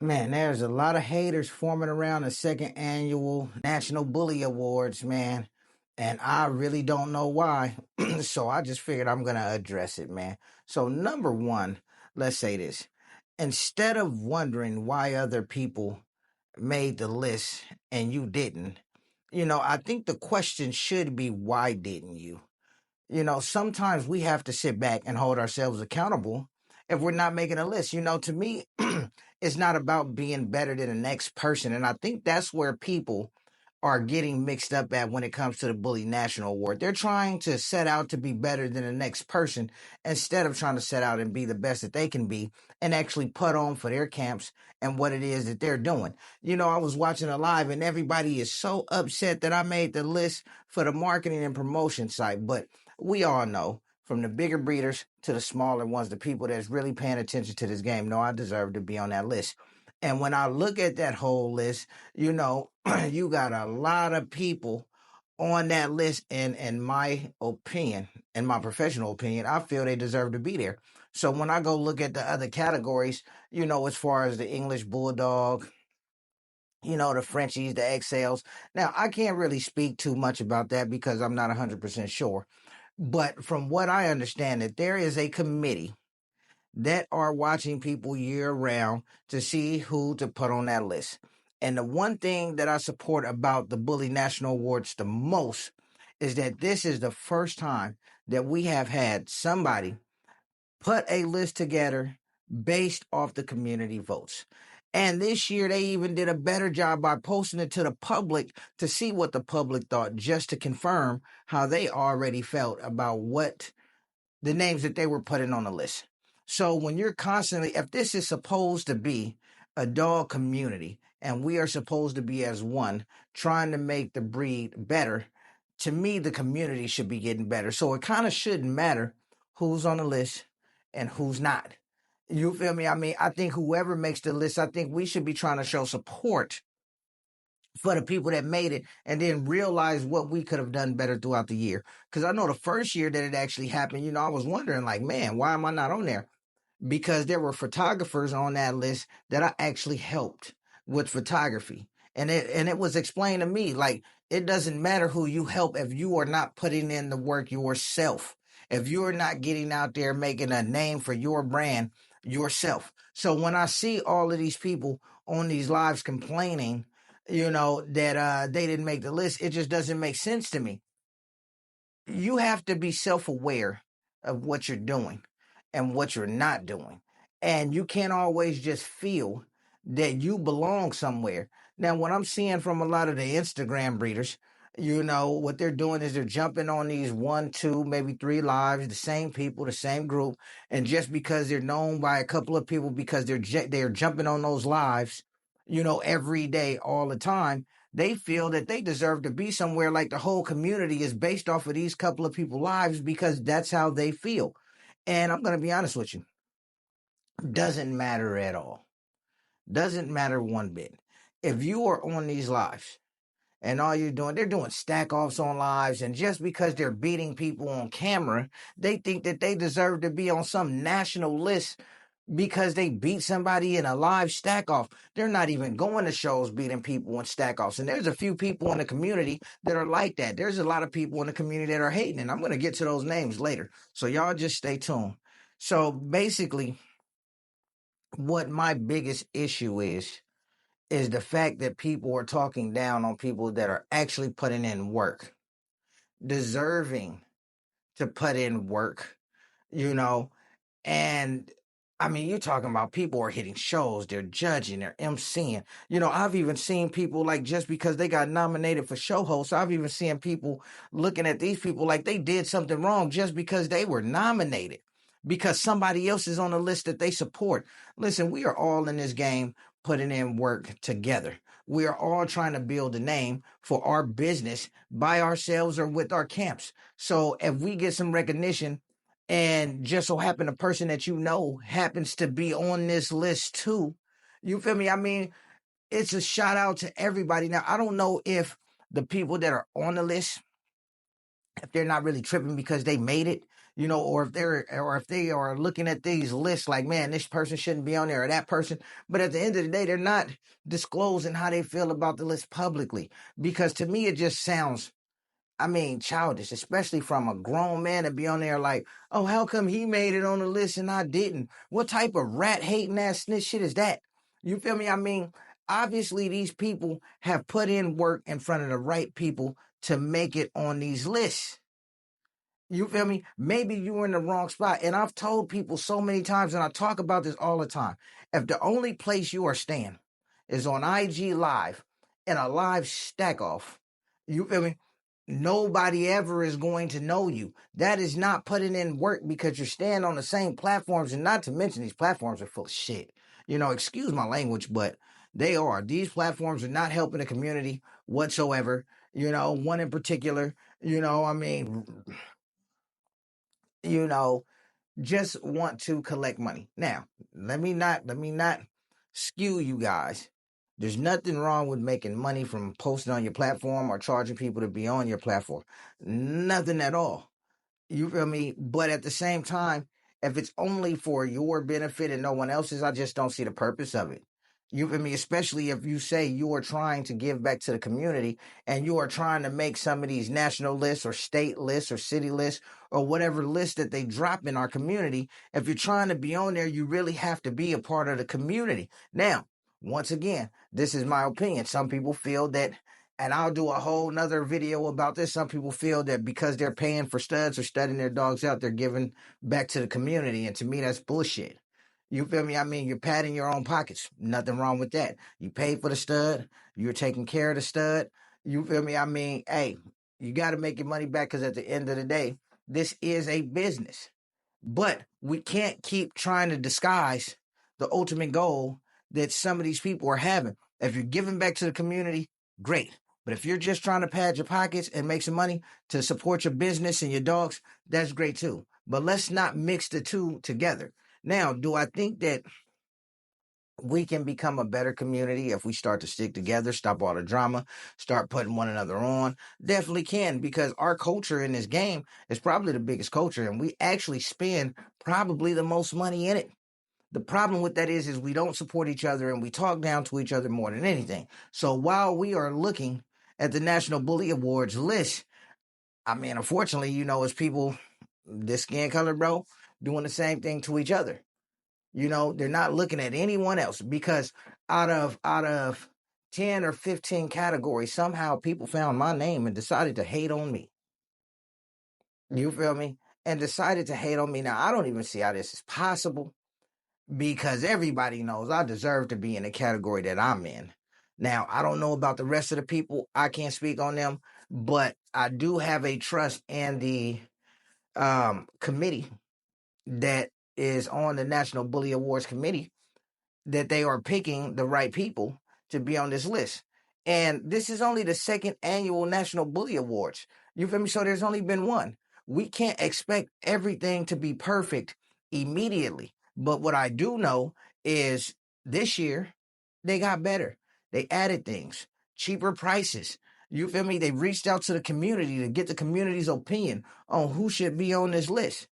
Man, there's a lot of haters forming around the second annual National Bully Awards, man. And I really don't know why. So I just figured I'm going to address it, man. So, number one, let's say this. Instead of wondering why other people made the list and you didn't, I think the question should be, why didn't you? Sometimes we have to sit back and hold ourselves accountable if we're not making a list. To me, it's not about being better than the next person. And I think that's where people are getting mixed up at when it comes to the Bully National Award. They're trying to set out to be better than the next person instead of trying to set out and be the best that they can be and actually put on for their camps and what it is that they're doing. I was watching a live and everybody is so upset that I made the list for the marketing and promotion site. But we all know, from the bigger breeders to the smaller ones, the people that's really paying attention to this game know I deserve to be on that list. And when I look at that whole list, you got a lot of people on that list. And in my opinion, in my professional opinion, I feel they deserve to be there. So when I go look at the other categories, as far as the English Bulldog, the Frenchies, the XLs. Now, I can't really speak too much about that because I'm not 100% sure. But from what I understand, that there is a committee that are watching people year round to see who to put on that list. And the one thing that I support about the Bully National Awards the most is that this is the first time that we have had somebody put a list together based off the community votes. And this year, they even did a better job by posting it to the public to see what the public thought, just to confirm how they already felt about what the names that they were putting on the list. So when you're constantly, if this is supposed to be a dog community and we are supposed to be as one trying to make the breed better, to me, the community should be getting better. So it kind of shouldn't matter who's on the list and who's not. You feel me? I mean, I think whoever makes the list, I think we should be trying to show support for the people that made it and then realize what we could have done better throughout the year. Because I know the first year that it actually happened, I was wondering, like, man, why am I not on there? Because there were photographers on that list that I actually helped with photography. And it was explained to me, like, it doesn't matter who you help if you are not putting in the work yourself. If you're not getting out there making a name for your brand yourself. So when I see all of these people on these lives complaining, that they didn't make the list, it just doesn't make sense to me. You have to be self-aware of what you're doing and what you're not doing. And you can't always just feel that you belong somewhere. Now, what I'm seeing from a lot of the Instagram breeders, what they're doing is they're jumping on these one, two, maybe three lives, the same people, the same group. And just because they're known by a couple of people, because they're jumping on those lives, every day, all the time, they feel that they deserve to be somewhere, like the whole community is based off of these couple of people's lives because that's how they feel. And I'm going to be honest with you, doesn't matter at all. Doesn't matter one bit. If you are on these lives and all you're doing, they're doing stack offs on lives, and just because they're beating people on camera, they think that they deserve to be on some national list because they beat somebody in a live stack off. They're not even going to shows beating people in stack offs. And there's a few people in the community that are like that. There's a lot of people in the community that are hating, and I'm going to get to those names later. So y'all just stay tuned. So basically, what my biggest issue is the fact that people are talking down on people that are actually putting in work, deserving to put in work, you know, and I mean, you're talking about people are hitting shows, they're judging, they're emceeing. I've even seen people, like, just because they got nominated for show hosts, I've even seen people looking at these people like they did something wrong just because they were nominated, because somebody else is on the list that they support. Listen, we are all in this game putting in work together. We are all trying to build a name for our business by ourselves or with our camps. So if we get some recognition, and just so happen the person that happens to be on this list too, you feel me? I mean, it's a shout out to everybody. Now, I don't know if the people that are on the list if they're not really tripping because they made it, or if they are looking at these lists like, man, this person shouldn't be on there or that person. But at the end of the day, they're not disclosing how they feel about the list publicly. Because to me, it just sounds, I mean, childish, especially from a grown man to be on there like, oh, how come he made it on the list and I didn't? What type of rat hating ass snitch shit is that? You feel me? I mean, obviously these people have put in work in front of the right people to make it on these lists. You feel me? Maybe you were in the wrong spot. And I've told people so many times, and I talk about this all the time. If the only place you are staying is on IG Live in a live stack off, you feel me? Nobody ever is going to know you. That is not putting in work because you're staying on the same platforms. And not to mention, these platforms are full of shit. Excuse my language, but they are. These platforms are not helping the community whatsoever. One in particular, I mean, you know, just want to collect money. Now, let me not skew you guys. There's nothing wrong with making money from posting on your platform or charging people to be on your platform. Nothing at all. You feel me? But at the same time, if it's only for your benefit and no one else's, I just don't see the purpose of it. You feel me? Especially if you say you are trying to give back to the community and you are trying to make some of these national lists or state lists or city lists or whatever list that they drop in our community. If you're trying to be on there, you really have to be a part of the community. Now, once again, this is my opinion. Some people feel that, and I'll do a whole nother video about this. Some people feel that because they're paying for studs or studying their dogs out, they're giving back to the community. And to me, that's bullshit. You feel me? I mean, you're padding your own pockets. Nothing wrong with that. You paid for the stud. You're taking care of the stud. You feel me? I mean, hey, you got to make your money back because at the end of the day, this is a business. But we can't keep trying to disguise the ultimate goal that some of these people are having. If you're giving back to the community, great. But if you're just trying to pad your pockets and make some money to support your business and your dogs, that's great too. But let's not mix the two together. Now, do I think that we can become a better community if we start to stick together, stop all the drama, start putting one another on? Definitely can, because our culture in this game is probably the biggest culture, and we actually spend probably the most money in it. The problem with that is we don't support each other and we talk down to each other more than anything. So while we are looking at the National Bully Awards list, I mean, unfortunately, it's people this skin color, bro, doing the same thing to each other. They're not looking at anyone else because out of 10 or 15 categories, somehow people found my name and decided to hate on me. You feel me? And decided to hate on me. Now, I don't even see how this is possible because everybody knows I deserve to be in the category that I'm in. Now, I don't know about the rest of the people. I can't speak on them, but I do have a trust in the committee that is on the National Bully Awards committee, that they are picking the right people to be on this list. And this is only the second annual National Bully Awards. You feel me? So there's only been one. We can't expect everything to be perfect immediately. But what I do know is this year they got better. They added things, cheaper prices. You feel me? They reached out to the community to get the community's opinion on who should be on this list.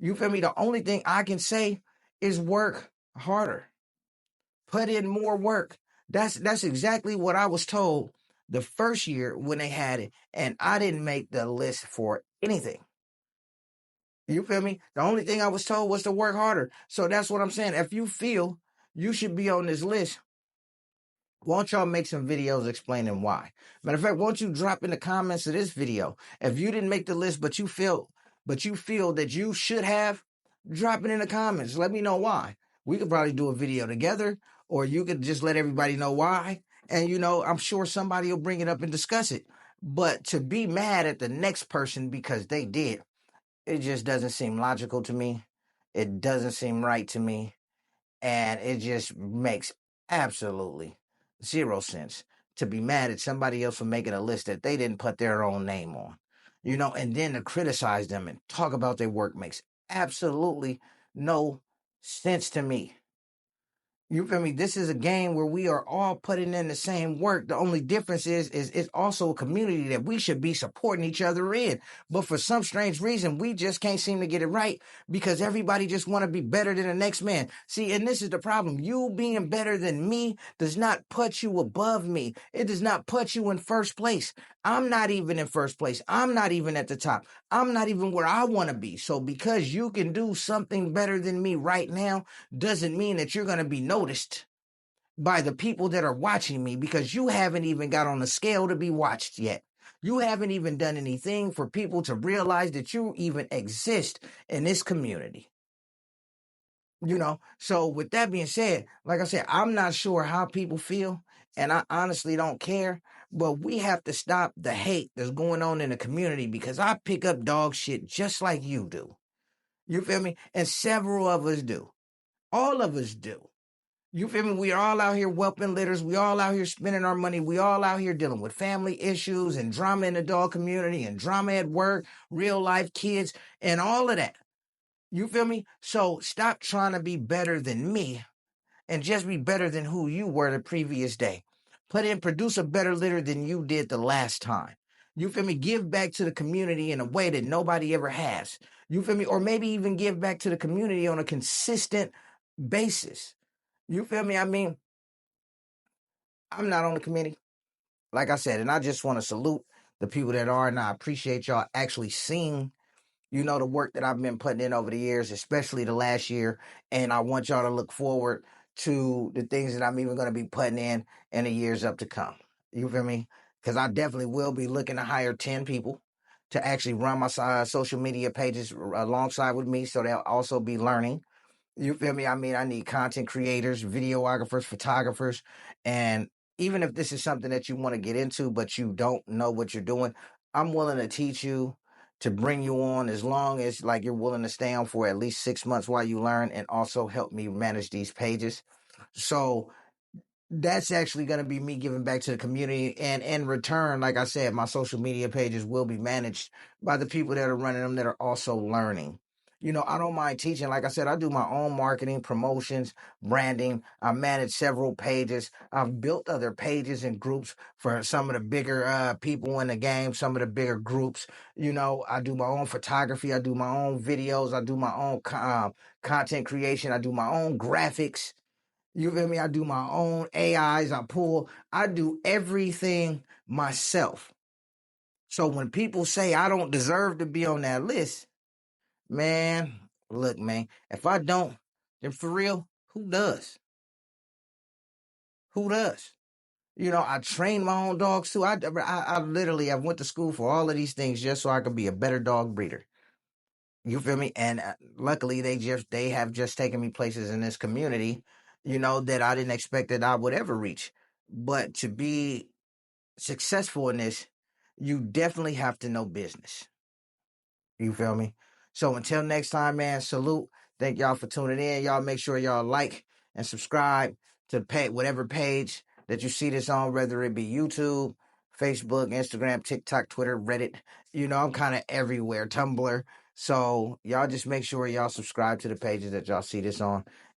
You feel me? The only thing I can say is work harder, put in more work. That's exactly what I was told the first year when they had it, and I didn't make the list for anything. You feel me? The only thing I was told was to work harder. So that's what I'm saying. If you feel you should be on this list, why don't y'all make some videos explaining why? Matter of fact, why don't you drop in the comments of this video? If you didn't make the list, but you feel that you should have, drop it in the comments. Let me know why. We could probably do a video together, or you could just let everybody know why. And I'm sure somebody will bring it up and discuss it. But to be mad at the next person because they did, it just doesn't seem logical to me. It doesn't seem right to me. And it just makes absolutely zero sense to be mad at somebody else for making a list that they didn't put their own name on. And then to criticize them and talk about their work makes absolutely no sense to me. You feel me? This is a game where we are all putting in the same work. The only difference is it's also a community that we should be supporting each other in. But for some strange reason, we just can't seem to get it right because everybody just want to be better than the next man. See, and this is the problem. You being better than me does not put you above me. It does not put you in first place. I'm not even in first place. I'm not even at the top. I'm not even where I want to be. So because you can do something better than me right now, doesn't mean that you're going to be noticed by the people that are watching me because you haven't even got on the scale to be watched yet. You haven't even done anything for people to realize that you even exist in this community. So with that being said, like I said, I'm not sure how people feel, and I honestly don't care, but we have to stop the hate that's going on in the community because I pick up dog shit just like you do. You feel me? And several of us do. All of us do. You feel me? We are all out here whelping litters. We all out here spending our money. We all out here dealing with family issues and drama in the dog community and drama at work, real life kids, and all of that. You feel me? So stop trying to be better than me and just be better than who you were the previous day. Produce a better litter than you did the last time. You feel me? Give back to the community in a way that nobody ever has. You feel me? Or maybe even give back to the community on a consistent basis. You feel me? I mean, I'm not on the committee, like I said, and I just want to salute the people that are, and I appreciate y'all actually seeing, the work that I've been putting in over the years, especially the last year, and I want y'all to look forward to the things that I'm even going to be putting in the years up to come. You feel me? Because I definitely will be looking to hire 10 people to actually run my social media pages alongside with me, so they'll also be learning. You feel me? I mean, I need content creators, videographers, photographers, and even if this is something that you want to get into, but you don't know what you're doing, I'm willing to teach you, to bring you on as long as like you're willing to stay on for at least 6 months while you learn and also help me manage these pages. So that's actually going to be me giving back to the community. And in return, like I said, my social media pages will be managed by the people that are running them that are also learning. I don't mind teaching. Like I said, I do my own marketing, promotions, branding. I manage several pages. I've built other pages and groups for some of the bigger people in the game, some of the bigger groups. I do my own photography. I do my own videos. I do my own content creation. I do my own graphics. You feel me? I do my own AIs. I do everything myself. So when people say I don't deserve to be on that list, man, look, man, if I don't, then for real, who does? Who does? I train my own dogs too. I literally, I went to school for all of these things just so I could be a better dog breeder. You feel me? And luckily, they have just taken me places in this community, that I didn't expect that I would ever reach. But to be successful in this, you definitely have to know business. You feel me? So until next time, man, salute. Thank y'all for tuning in. Y'all make sure y'all like and subscribe to whatever page that you see this on, whether it be YouTube, Facebook, Instagram, TikTok, Twitter, Reddit. I'm kind of everywhere, Tumblr. So y'all just make sure y'all subscribe to the pages that y'all see this on.